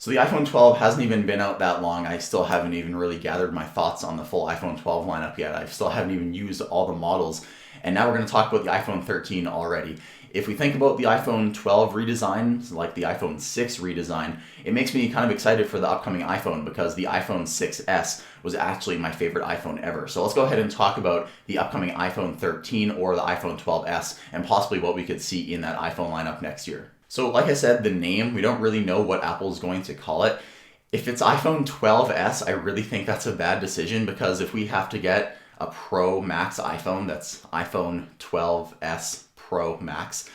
So the iPhone 12 hasn't even been out that long. I still haven't even really gathered my thoughts on the full iPhone 12 lineup yet. I still haven't even used all the models. And now we're going to talk about the iPhone 13 already. If we think about the iPhone 12 redesign, like the iPhone 6 redesign, it makes me kind of excited for the upcoming iPhone because the iPhone 6S was actually my favorite iPhone ever. So let's go ahead and talk about the upcoming iPhone 13 or the iPhone 12S and possibly what we could see in that iPhone lineup next year. So like I said, the name, we don't really know what Apple is going to call it. If it's iPhone 12S, I really think that's a bad decision because if we have to get a Pro Max iPhone, that's iPhone 12S Pro Max,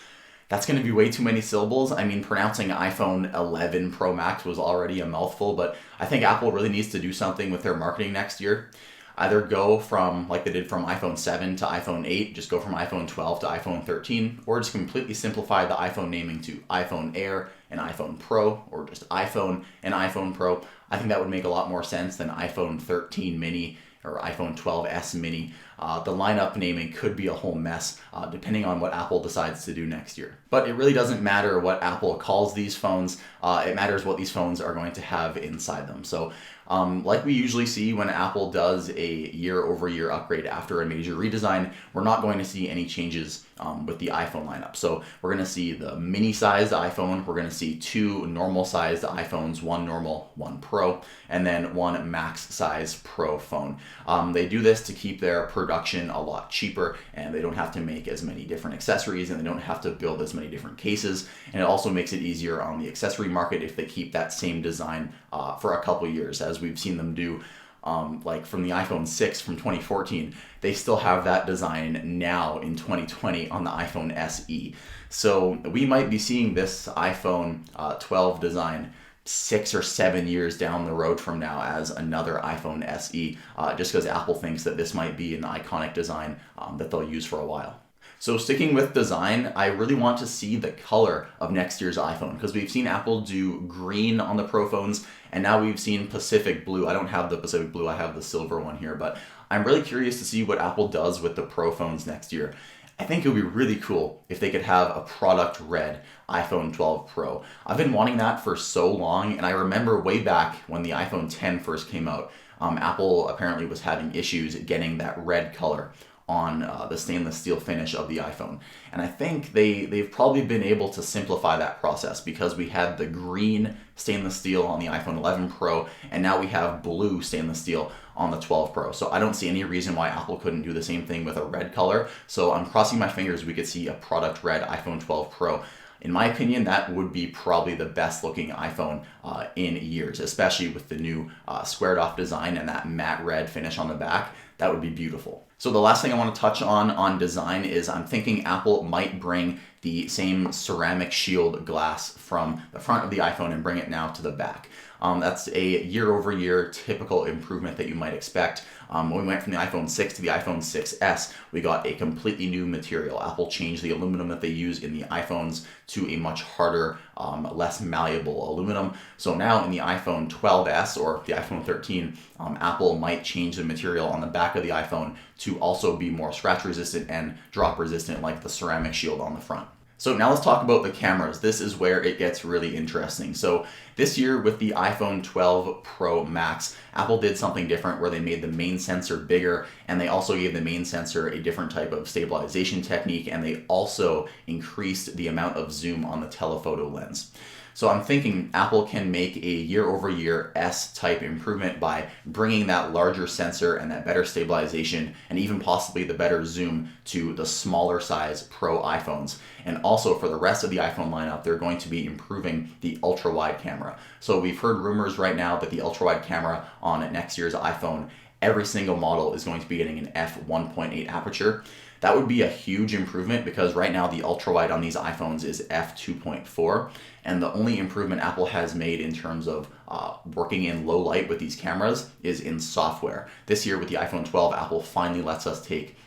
that's going to be way too many syllables. I mean, pronouncing iPhone 11 Pro Max was already a mouthful, but I think Apple really needs to do something with their marketing next year. Either go from, like they did from iPhone 7 to iPhone 8, just go from iPhone 12 to iPhone 13, or just completely simplify the iPhone naming to iPhone Air and iPhone Pro, or just iPhone and iPhone Pro. I think that would make a lot more sense than iPhone 13 mini or iPhone 12S mini. The lineup naming could be a whole mess depending on what Apple decides to do next year. But it really doesn't matter what Apple calls these phones. It matters what these phones are going to have inside them. So like we usually see when Apple does a year-over-year upgrade after a major redesign, we're not going to see any changes with the iPhone lineup. So we're going to see the mini-sized iPhone, we're going to see two normal-sized iPhones, one normal, one Pro, and then one max-size Pro phone. They do this to keep their production a lot cheaper, and they don't have to make as many different accessories, and they don't have to build as many different cases, and it also makes it easier on the accessory market if they keep that same design for a couple years, as we've seen them do. Like from the iPhone 6 from 2014, they still have that design now in 2020 on the iPhone SE. So we might be seeing this iPhone 12 design 6 or 7 years down the road from now as another iPhone SE, just because Apple thinks that this might be an iconic design that they'll use for a while. So sticking with design, I really want to see the color of next year's iPhone because we've seen Apple do green on the Pro phones and now we've seen Pacific Blue. I don't have the Pacific Blue, I have the silver one here, but I'm really curious to see what Apple does with the Pro phones next year. I think it would be really cool if they could have a product red iPhone 12 Pro. I've been wanting that for so long, and I remember way back when the iPhone 10 first came out, Apple apparently was having issues getting that red color on the stainless steel finish of the iPhone. And I think they've probably been able to simplify that process because we had the green stainless steel on the iPhone 11 Pro, and now we have blue stainless steel on the 12 Pro. So I don't see any reason why Apple couldn't do the same thing with a red color. So I'm crossing my fingers we could see a product red iPhone 12 Pro. In my opinion, that would be probably the best looking iPhone in years, especially with the new squared off design and that matte red finish on the back. That would be beautiful. So the last thing I want to touch on design is I'm thinking Apple might bring the same ceramic shield glass from the front of the iPhone and bring it now to the back. That's a year-over-year typical improvement that you might expect. When we went from the iPhone 6 to the iPhone 6S, we got a completely new material. Apple changed the aluminum that they use in the iPhones to a much harder, less malleable aluminum. So now in the iPhone 12S or the iPhone 13, Apple might change the material on the back of the iPhone to also be more scratch resistant and drop resistant like the ceramic shield on the front. So now let's talk about the cameras. This is where it gets really interesting. So this year with the iPhone 12 Pro Max, Apple did something different where they made the main sensor bigger and they also gave the main sensor a different type of stabilization technique, and they also increased the amount of zoom on the telephoto lens. So I'm thinking Apple can make a year-over-year S-type improvement by bringing that larger sensor and that better stabilization and even possibly the better zoom to the smaller size Pro iPhones. And also for the rest of the iPhone lineup, they're going to be improving the ultra-wide camera. So we've heard rumors right now that the ultra-wide camera on next year's iPhone, every single model is going to be getting an f1.8 aperture. That would be a huge improvement because right now the ultra-wide on these iPhones is f2.4, and the only improvement Apple has made in terms of working in low light with these cameras is in software. This year with the iPhone 12, Apple finally lets us take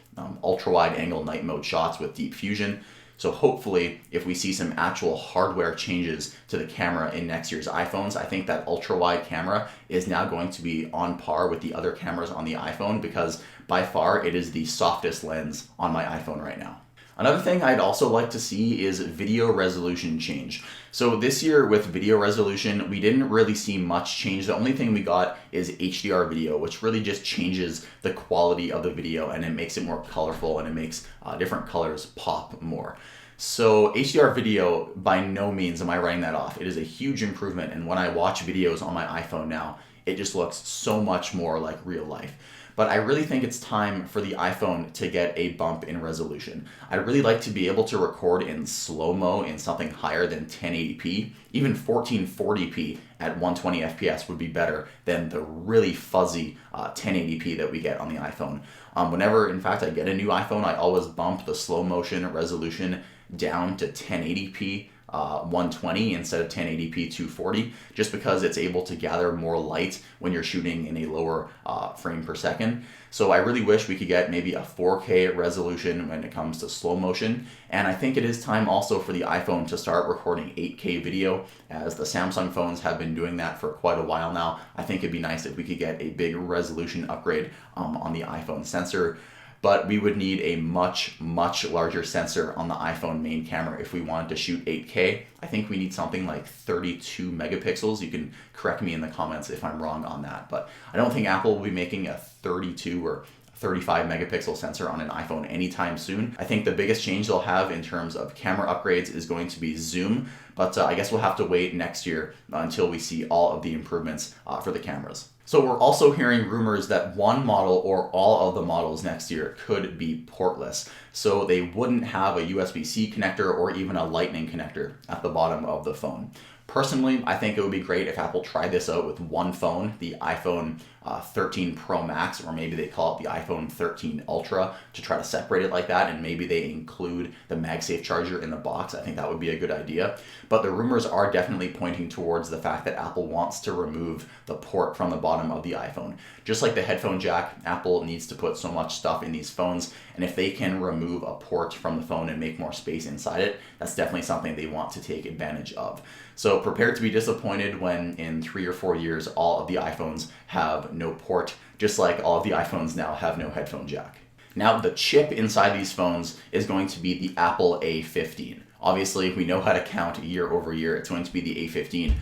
ultra-wide angle night mode shots with Deep Fusion. So hopefully, if we see some actual hardware changes to the camera in next year's iPhones, I think that ultra-wide camera is now going to be on par with the other cameras on the iPhone because by far it is the softest lens on my iPhone right now. Another thing I'd also like to see is video resolution change. So this year with video resolution, we didn't really see much change. The only thing we got is HDR video, which really just changes the quality of the video and it makes it more colorful and it makes different colors pop more. So HDR video, by no means am I writing that off. It is a huge improvement, and when I watch videos on my iPhone now, it just looks so much more like real life. But I really think it's time for the iPhone to get a bump in resolution. I'd really like to be able to record in slow-mo in something higher than 1080p. Even 1440p at 120 FPS would be better than the really fuzzy 1080p that we get on the iPhone. Whenever, in fact, I get a new iPhone, I always bump the slow motion resolution down to 1080p 120 instead of 1080p 240, just because it's able to gather more light when you're shooting in a lower frame per second. So I really wish we could get maybe a 4K resolution when it comes to slow motion. And I think it is time also for the iPhone to start recording 8K video, as the Samsung phones have been doing that for quite a while now. I think it'd be nice if we could get a big resolution upgrade on the iPhone sensor. But we would need a much larger sensor on the iPhone main camera if we wanted to shoot 8K. I think we need something like 32 megapixels. You can correct me in the comments if I'm wrong on that, but I don't think Apple will be making a 32 or 35 megapixel sensor on an iPhone anytime soon. I think the biggest change they'll have in terms of camera upgrades is going to be zoom, but I guess we'll have to wait next year until we see all of the improvements for the cameras. So we're also hearing rumors that one model or all of the models next year could be portless. So they wouldn't have a USB-C connector or even a Lightning connector at the bottom of the phone. Personally, I think it would be great if Apple tried this out with one phone, the iPhone 13 Pro Max, or maybe they call it the iPhone 13 Ultra, to try to separate it like that, and maybe they include the MagSafe charger in the box. I think that would be a good idea. But the rumors are definitely pointing towards the fact that Apple wants to remove the port from the bottom of the iPhone. Just like the headphone jack, Apple needs to put so much stuff in these phones, and if they can remove a port from the phone and make more space inside it, that's definitely something they want to take advantage of. So prepare to be disappointed when in 3 or 4 years all of the iPhones have no port, just like all of the iPhones now have no headphone jack. Now the chip inside these phones is going to be the Apple A15. Obviously, we know how to count year over year. It's going to be the A15,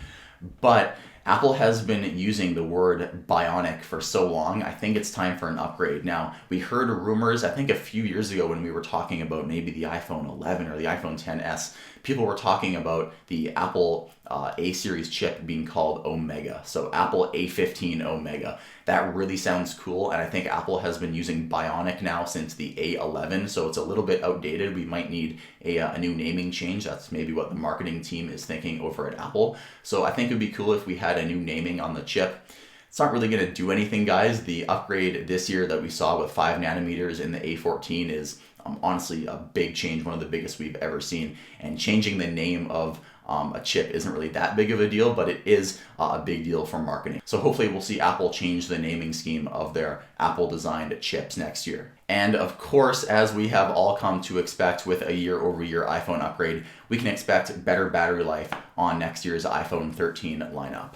but Apple has been using the word bionic for so long, I think it's time for an upgrade. Now, we heard rumors, I think a few years ago when we were talking about maybe the iPhone 11 or the iPhone XS, people were talking about the Apple A-series chip being called Omega. So Apple A15 Omega. That really sounds cool, and I think Apple has been using bionic now since the A11, so it's a little bit outdated. We might need a new naming change. That's maybe what the marketing team is thinking over at Apple. So I think it would be cool if we had a new naming on the chip. It's not really going to do anything, guys. The upgrade this year that we saw with 5 nanometers in the A14 is honestly a big change, one of the biggest we've ever seen. And changing the name of a chip isn't really that big of a deal, but it is a big deal for marketing. So hopefully we'll see Apple change the naming scheme of their Apple-designed chips next year. And of course, as we have all come to expect with a year-over-year iPhone upgrade, we can expect better battery life on next year's iPhone 13 lineup.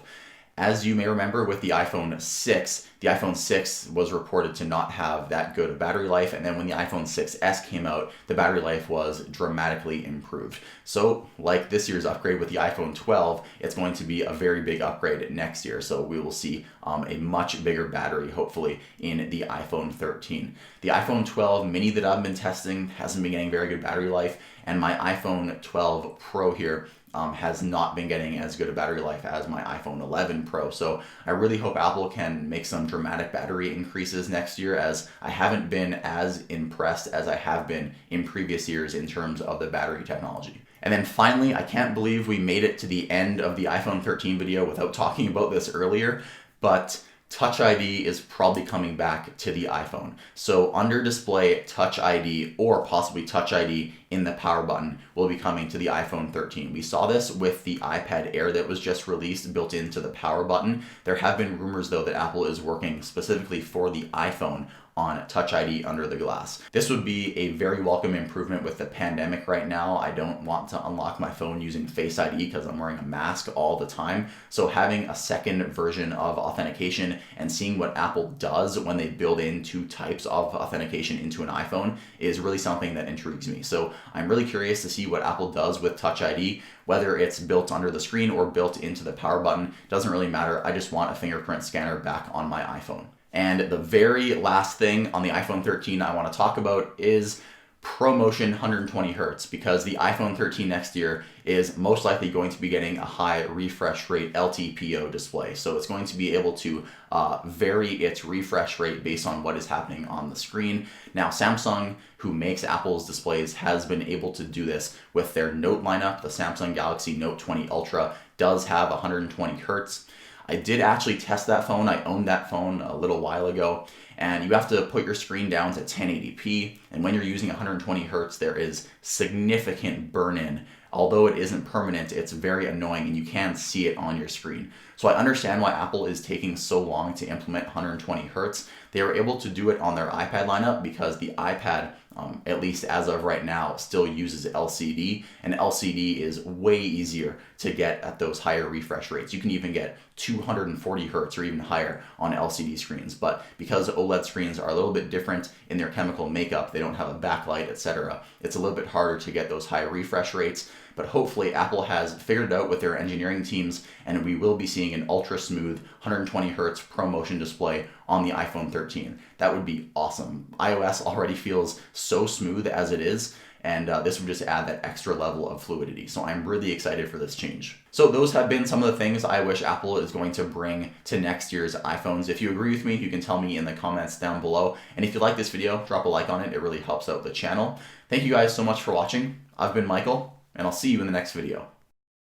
As you may remember with the iPhone 6 was reported to not have that good of battery life, and then when the iPhone 6s came out, the battery life was dramatically improved. So like this year's upgrade with the iPhone 12, it's going to be a very big upgrade next year, so we will see a much bigger battery hopefully in the iPhone 13. The iPhone 12 mini that I've been testing hasn't been getting very good battery life, and my iPhone 12 Pro here has not been getting as good a battery life as my iPhone 11 Pro. So I really hope Apple can make some dramatic battery increases next year, as I haven't been as impressed as I have been in previous years in terms of the battery technology. And then finally, I can't believe we made it to the end of the iPhone 13 video without talking about this earlier, but TouchID is probably coming back to the iPhone. So under display TouchID or possibly TouchID in the power button will be coming to the iPhone 13. We saw this with the iPad Air that was just released built into the power button. There have been rumors though that Apple is working specifically for the iPhone on Touch ID under the glass. This would be a very welcome improvement with the pandemic right now. I don't want to unlock my phone using Face ID because I'm wearing a mask all the time. So having a second version of authentication and seeing what Apple does when they build in two types of authentication into an iPhone is really something that intrigues me. So I'm really curious to see what Apple does with Touch ID, whether it's built under the screen or built into the power button. Doesn't really matter. I just want a fingerprint scanner back on my iPhone. And the very last thing on the iPhone 13 I want to talk about is ProMotion 120 Hertz, because the iPhone 13 next year is most likely going to be getting a high refresh rate LTPO display. So it's going to be able to vary its refresh rate based on what is happening on the screen. Now, Samsung, who makes Apple's displays, has been able to do this with their Note lineup. The Samsung Galaxy Note 20 Ultra does have 120 Hertz. I did actually test that phone. I owned that phone a little while ago, and you have to put your screen down to 1080p. And when you're using 120 Hertz, there is significant burn-in. Although it isn't permanent, it's very annoying and you can see it on your screen. So I understand why Apple is taking so long to implement 120 Hertz. They were able to do it on their iPad lineup because the iPad, at least as of right now, still uses LCD, and LCD is way easier to get at those higher refresh rates. You can even get 240 Hertz or even higher on LCD screens, but because OLED screens are a little bit different in their chemical makeup, they don't have a backlight, etc., it's a little bit harder to get those high refresh rates. But hopefully Apple has figured it out with their engineering teams, and we will be seeing an ultra smooth 120 Hertz ProMotion display on the iPhone 13. That would be awesome. iOS already feels so smooth as it is, and this would just add that extra level of fluidity. So I'm really excited for this change. So those have been some of the things I wish Apple is going to bring to next year's iPhones. If you agree with me, you can tell me in the comments down below. And if you like this video, drop a like on it. It really helps out the channel. Thank you guys so much for watching. I've been Michael, and I'll see you in the next video.